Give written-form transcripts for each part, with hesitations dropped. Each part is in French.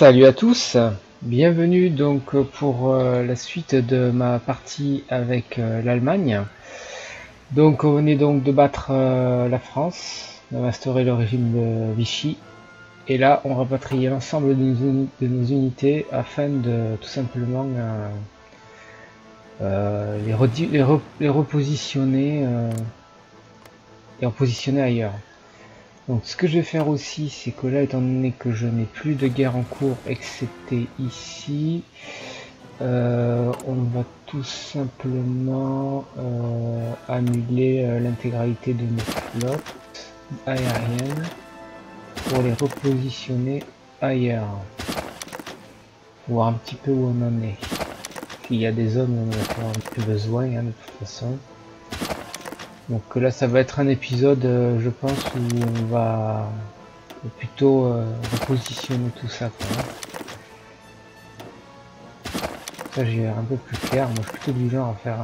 Salut à tous, bienvenue donc pour la suite de ma partie avec l'Allemagne. Donc on venait donc de battre la France, on a instauré le régime de Vichy, et là on rapatriait l'ensemble de nos unités afin de tout simplement les repositionner et en positionner ailleurs. Donc ce que je vais faire aussi, c'est que là, étant donné que je n'ai plus de guerre en cours, excepté ici, on va tout simplement annuler l'intégralité de nos flottes aériennes pour les repositionner ailleurs. Voir un petit peu où on en est. Il y a des zones où on en a plus besoin de toute façon. Donc là ça va être un épisode je pense où on va plutôt repositionner tout ça quoi. Ça j'ai un peu plus clair, moi je suis plutôt du genre à faire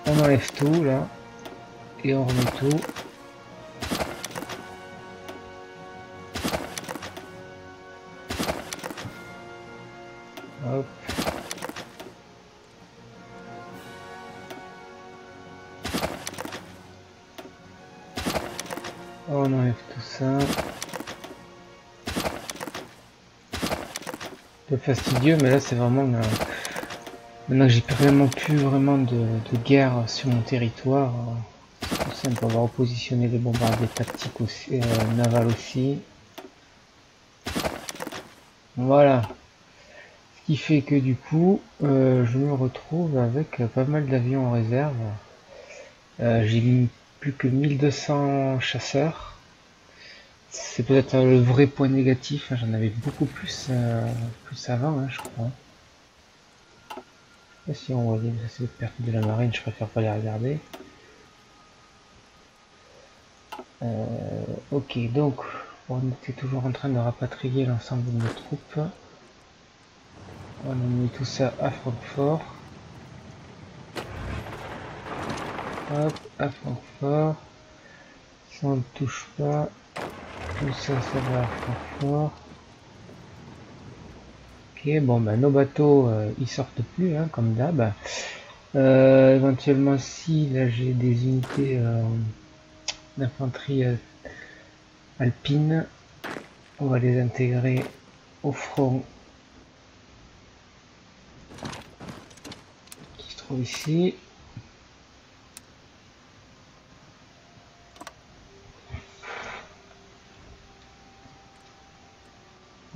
on enlève tout là et on remet tout. Hop. On enlève tout ça. C'est fastidieux, mais là c'est vraiment maintenant que j'ai vraiment plus vraiment de guerre sur mon territoire. C'est tout simple, on va repositionner les bombardiers tactiques aussi, navals aussi. Voilà. Ce qui fait que du coup, je me retrouve avec pas mal d'avions en réserve. J'ai mis plus que 1200 chasseurs. C'est peut-être le vrai point négatif, hein, j'en avais beaucoup plus, plus avant, hein, je crois. Et si on voyait cette perte de la marine, je préfère pas les regarder. Ok, donc on était toujours en train de rapatrier l'ensemble de nos troupes. On a mis tout ça à Francfort. Hop, à Francfort. Ça on ne touche pas. Tout ça, ça va à Francfort. Ok, bon ben nos bateaux ils sortent plus hein, comme d'hab. Éventuellement si là j'ai des unités d'infanterie alpine, on va les intégrer au front qui se trouve ici.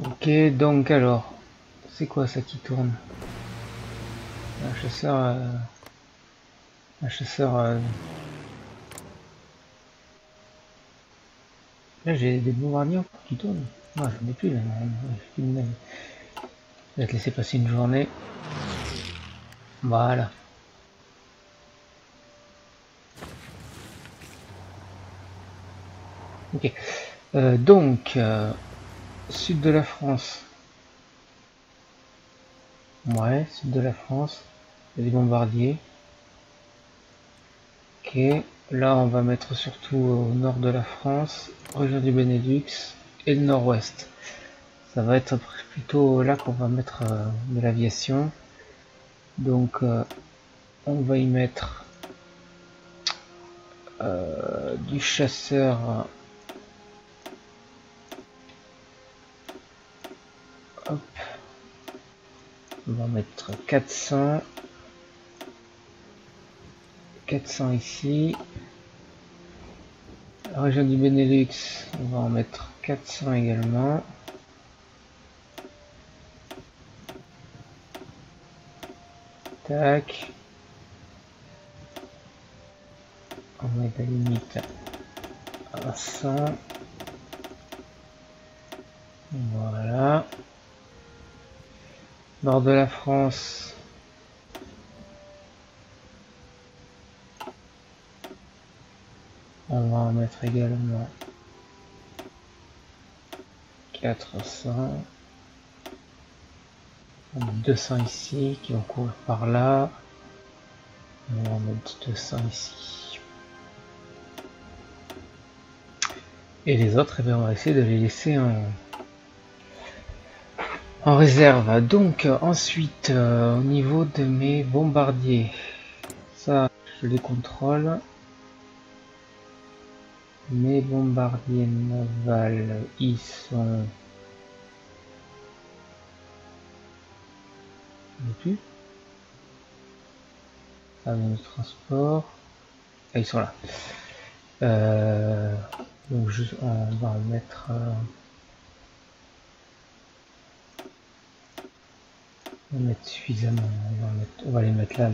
Ok, donc alors, c'est quoi ça qui tourne? Un chasseur... un chasseur... Là j'ai des bombardiers qui tournent. Non, j'en ai plus là. Je vais te laisser passer une journée. Voilà. Ok. Donc, sud de la France. Ouais, sud de la France. Il y a des bombardiers. Ok. Là, on va mettre surtout au nord de la France, région du Benelux et le nord-ouest. Ça va être plutôt là qu'on va mettre de l'aviation. Donc, on va y mettre du chasseur. Hop. On va mettre 400. 400 ici. La région du Benelux, on va en mettre 400 également. Tac. On met la limite à 100. Voilà. Nord de la France. On va en mettre également 400. On met 200 ici qui vont courir par là. On va en mettre 200 ici. Et les autres, eh bien, on va essayer de les laisser en réserve. Donc ensuite au niveau de mes bombardiers, ça je les contrôle. Mes bombardiers navals, ils sont plus. Avion de transport. Ah, ils sont là. Donc on va en mettre. On va mettre suffisamment. On va les mettre là.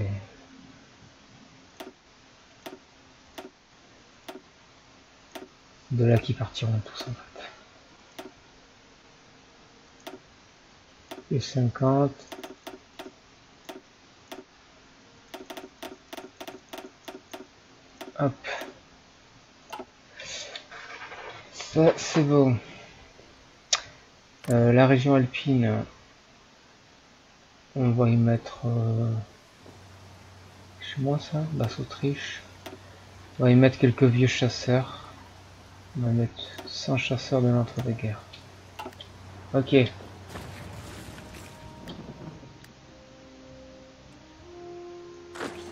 De là qui partiront tous en fait. Et 50. Hop. Ça c'est bon. La région alpine, on va y mettre chez moi ça, Basse-Autriche. On va y mettre quelques vieux chasseurs. On va mettre 100 chasseurs de l'entre-deux-guerres. Ok.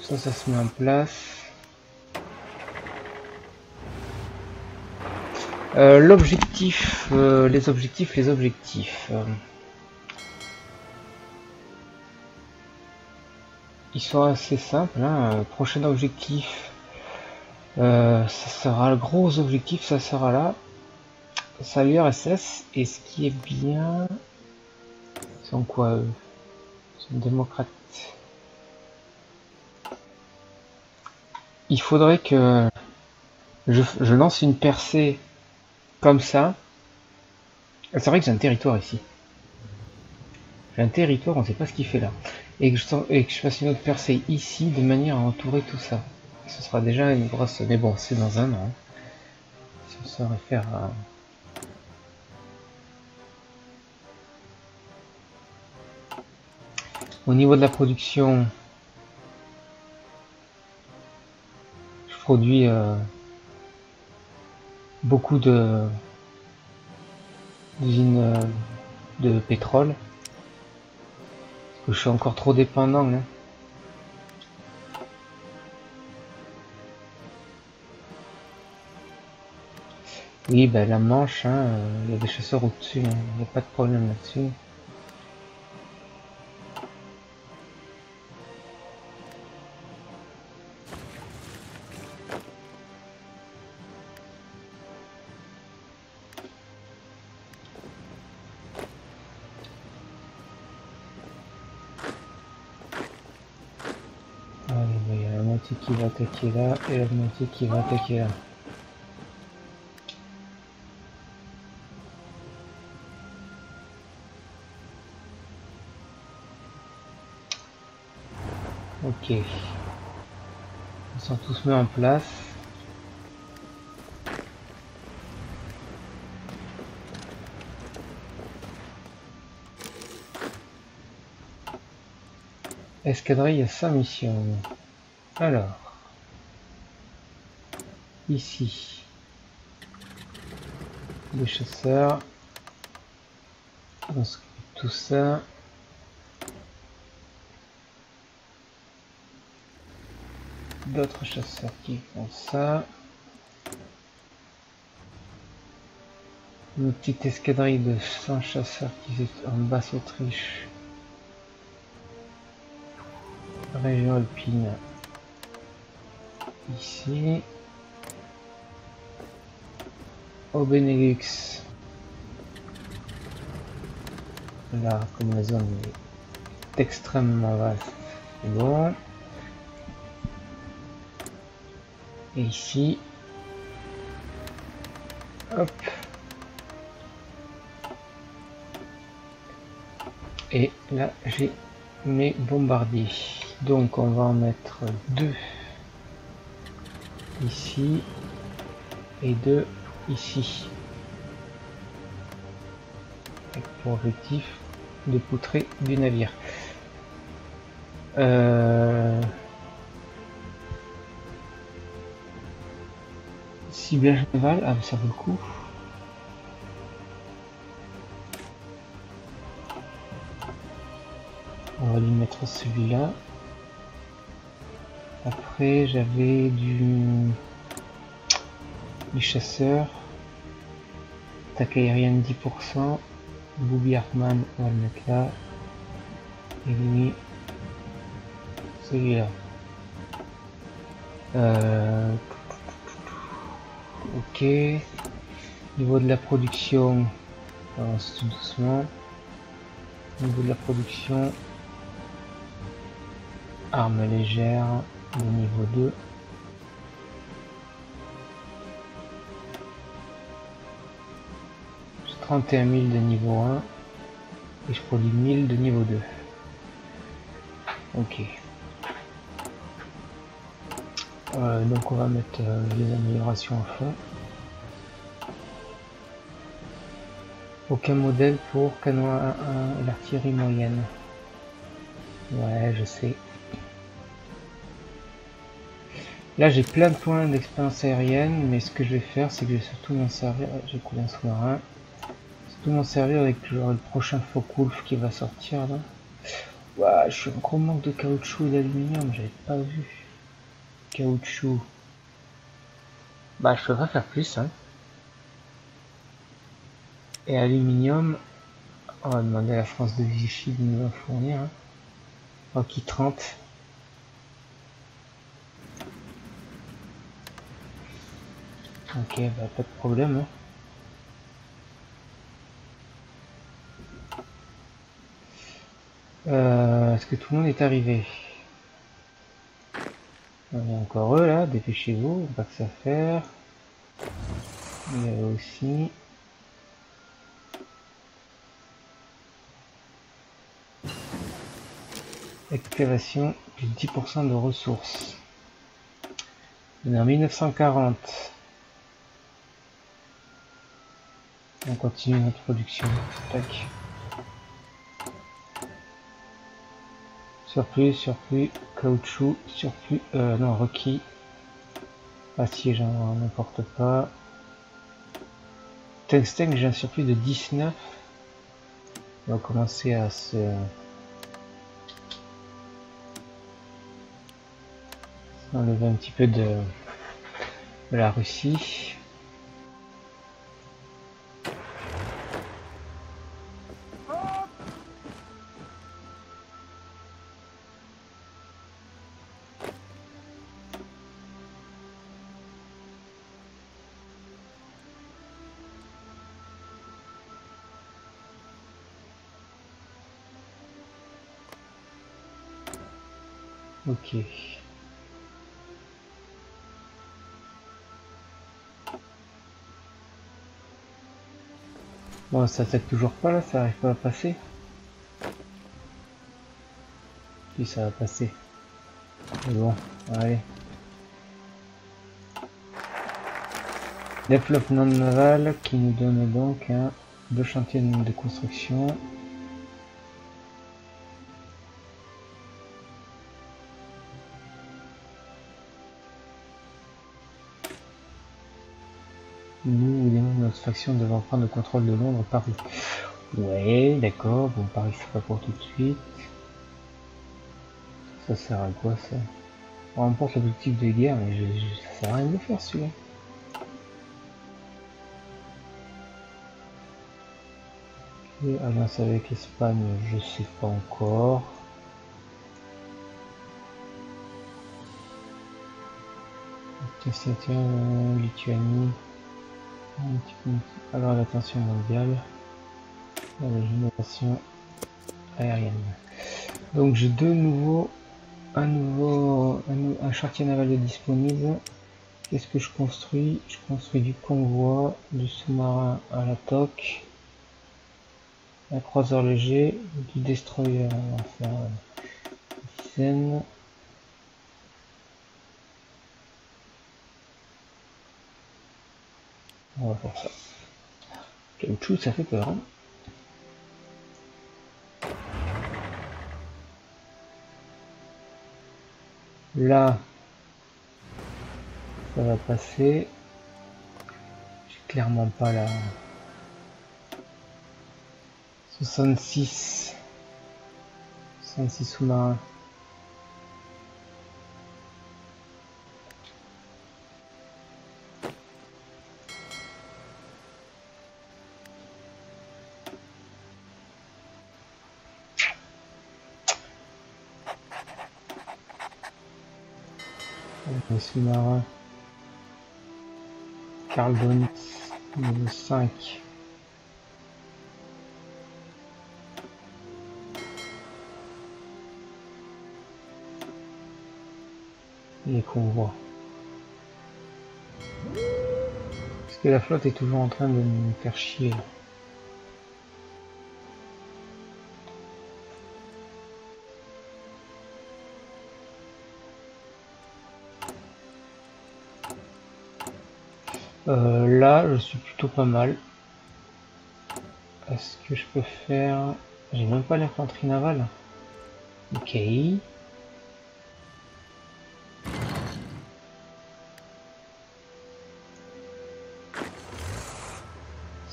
Ça se met en place. L'objectif, les objectifs. Ils sont assez simples. Hein. Prochain objectif, ça sera le gros objectif, ça sera là. Ça l'URSS. Et ce qui est bien, ils sont quoi eux? Ils sont démocrates. Il faudrait que je lance une percée comme ça. C'est vrai que j'ai un territoire ici. J'ai un territoire, on ne sait pas ce qu'il fait là. Et que je fasse une autre percée ici de manière à entourer tout ça. Ce sera déjà une grosse... Mais bon, c'est dans un an. Si on se réfère à... Au niveau de la production, je produis beaucoup d'usines de pétrole. Parce que je suis encore trop dépendant. Hein. Oui, ben la Manche, hein, y a des chasseurs au-dessus, il n'y a pas de problème là-dessus. Il y a la moitié qui va attaquer là et la moitié qui va attaquer là. Ok. Ils sont tous mis en place. Escadrille à 5 missions. Alors. Ici. Les chasseurs. On s'occupe de tout ça. D'autres chasseurs qui font ça. Une petite escadrille de 100 chasseurs qui est en Basse-Autriche. Région alpine. Ici. Au Benelux. Là, comme la zone est extrêmement vaste, c'est bon. Et ici, hop. Et là, j'ai mes bombardiers. Donc, on va en mettre 2 ici et 2 ici. Avec pour objectif de poutrer du navire. Ciblage naval, ah ça vaut le coup. On va lui mettre celui-là. Après j'avais du chasseur. Attaque aérienne 10%. Booby Hartman, on va le mettre là. Et lui, celui-là. Ok. Niveau de la production, on avance tout doucement. Niveau de la production, armes légères de niveau 2. J'ai 31 000 de niveau 1 et je produis 1000 de niveau 2. Ok. Donc on va mettre les améliorations à fond. Aucun modèle pour canon 1-1 et l'artillerie moyenne. Ouais, je sais. Là j'ai plein de points d'expérience aérienne, mais ce que je vais faire c'est que je vais surtout m'en servir. J'ai coulé un sous-marin. Surtout m'en servir avec le prochain Focke-Wulf qui va sortir là. Ouah, je suis en gros manque de caoutchouc et d'aluminium, j'avais pas vu. Caoutchouc. Bah je peux pas faire plus hein. Et aluminium, on va demander à la France de Vichy de nous en fournir. Hein. Rocky 30. Ok, bah pas de problème. Hein. Est-ce que tout le monde est arrivé? On est encore eux là, dépêchez-vous, pas que ça faire. Il y a aussi. Excavation, plus 10% de ressources. On est en 1940. On continue notre production. Tac. Surplus, caoutchouc, surplus, non, requis. Acier, j'en importe pas. Tungstène, j'ai un surplus de 19. On va commencer à se enlever un petit peu de la Russie. Ok. Bon, ça attaque toujours pas là, ça arrive pas à passer. Si, ça va passer. Mais bon, allez. Développement naval qui nous donne donc un 2 chantiers de construction. Nous ou les membres de notre faction devant prendre le contrôle de Londres, Paris. Ouais, d'accord, bon Paris c'est pas pour tout de suite. Ça sert à quoi ça? On remporte l'objectif de guerre, mais ça sert à rien de le faire celui-là. Et alliance avec l'Espagne, je sais pas encore. Lituanie. Alors la tension mondiale. La génération aérienne. Donc j'ai un chantier naval disponible. Qu'est-ce que je construis? Je construis du convoi, du sous-marin à la TOC, un croiseur léger, du destroyer. On va faire une dizaine. On va faire ça. Caoutchouc, ça fait peur. Hein. Là, ça va passer. J'ai clairement pas la 66. 66 sous-marins. Les sous-marins. Carl Bonitz, niveau 5. Les convois. Parce que la flotte est toujours en train de me faire chier. Là, je suis plutôt pas mal. Est-ce que je peux faire... J'ai même pas l'infanterie navale. Ok. C'est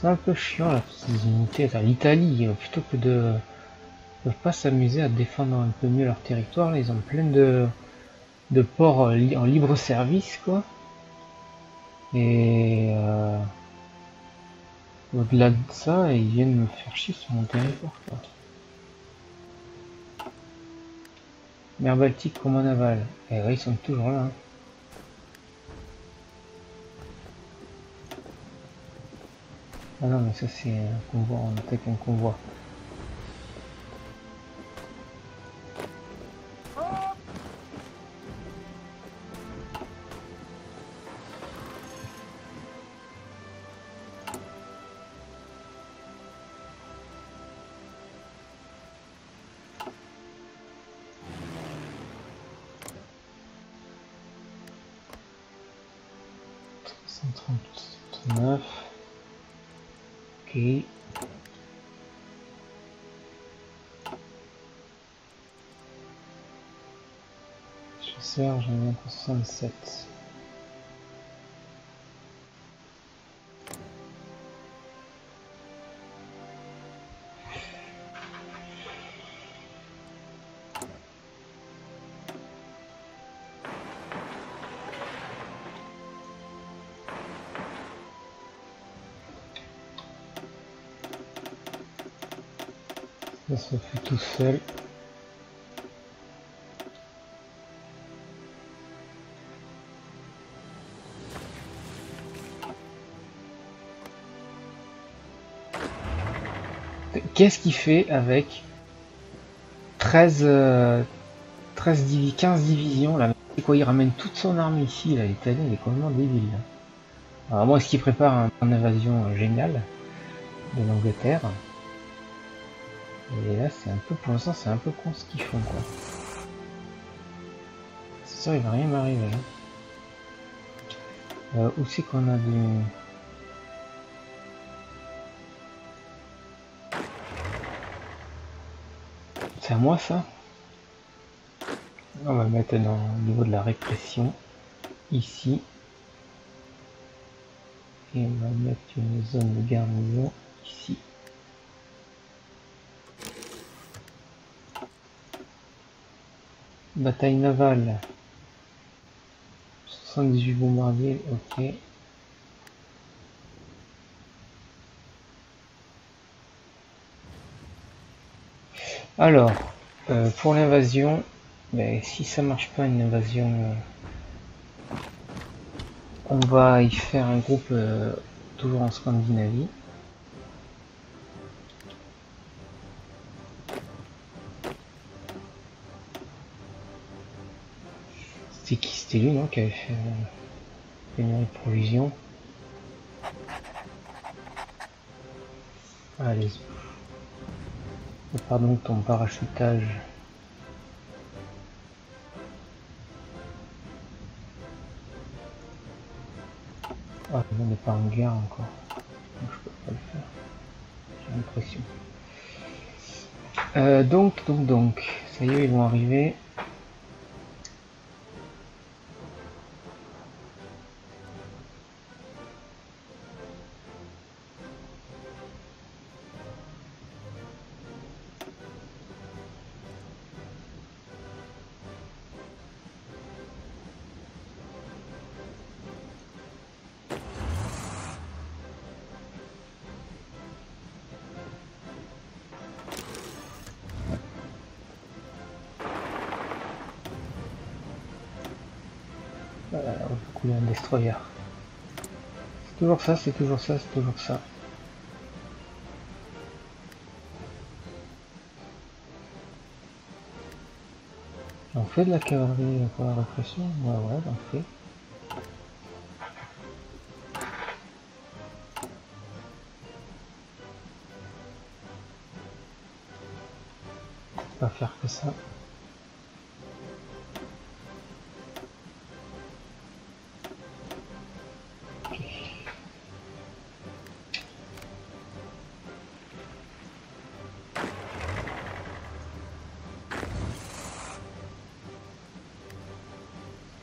un peu chiant là, ces unités. L'Italie, plutôt que de... Ils peuvent pas s'amuser à défendre un peu mieux leur territoire. Là, ils ont plein de ports en libre service, quoi. Et au-delà de ça, ils viennent me faire chier sur mon territoire, quoi. Mer Baltique, combat naval. Et ouais, ils sont toujours là. Hein. Ah non, mais ça c'est un convoi, on attaque un convoi. Ok. Chasseur, j'en ai pour 67. Ça se fait tout seul. Qu'est-ce qu'il fait avec 13, 15 divisions là? Quoi, il ramène toute son armée ici, là, l'Italie, il est complètement débile. Là. Alors moi, est-ce qu'il prépare une invasion géniale de l'Angleterre? Et là, c'est un peu, pour l'instant, c'est un peu con ce qu'ils font, quoi. C'est ça, il va rien m'arriver. Hein. Où c'est qu'on a du... C'est à moi, ça? On va mettre dans le niveau de la répression, ici. Et on va mettre une zone de garnison, ici. Bataille navale. 78 bombardiers, ok. Alors, pour l'invasion, ben, si ça marche pas une invasion, on va y faire un groupe toujours en Scandinavie. C'était qui? C'était lui, non, qui avait fait pénurie de provisions. Allez. Pardon, ton parachutage. Ah, on n'est pas en guerre encore. Donc je peux pas le faire. J'ai l'impression. Donc, ça y est, ils vont arriver. On peut couler un destroyer. C'est toujours ça, c'est toujours ça, c'est toujours ça. On fait de la cavalerie pour la répression? Ouais, on fait. On va faire que ça.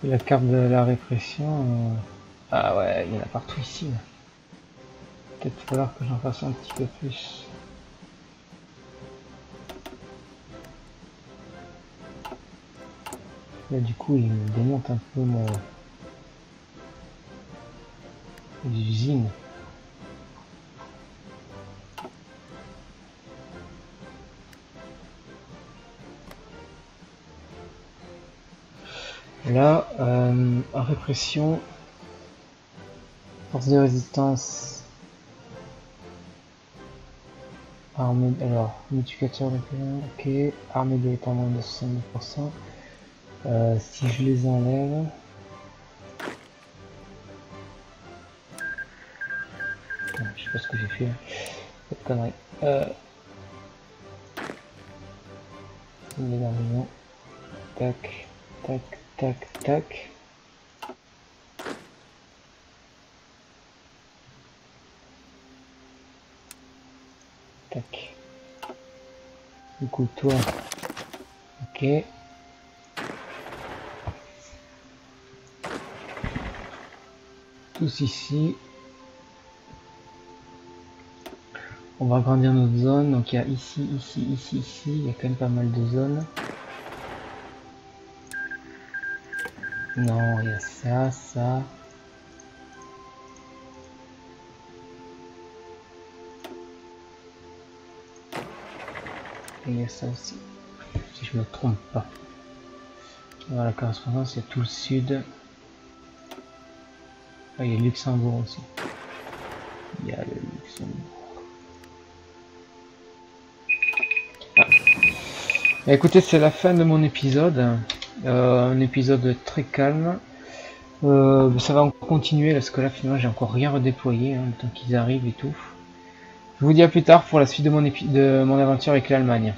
Et la carte de la répression, ah ouais, il y en a partout ici. Peut-être falloir que j'en fasse un petit peu plus. Là du coup il me démonte un peu mon usine. Là, répression, force de résistance, armée, alors, multiplicateur de ok, armée de l'état moins de 70%. Si je les enlève, je sais pas ce que j'ai fait, cette connerie. L'énervement, tac, tac, tac, tac. Tac. Du coup, toi, ok. Tous ici. On va agrandir notre zone. Donc il y a ici, ici, ici, ici. Il y a quand même pas mal de zones. Non, il y a ça, ça. Et il y a ça aussi. Si je me trompe pas. Voilà, la correspondance, il y a tout le sud. Ah, il y a le Luxembourg aussi. Il y a le Luxembourg. Ah. Écoutez, c'est la fin de mon épisode. Un épisode très calme. Ça va encore continuer parce que là finalement j'ai encore rien redéployé, hein, le temps qu'ils arrivent et tout. Je vous dis à plus tard pour la suite de mon aventure avec l'Allemagne.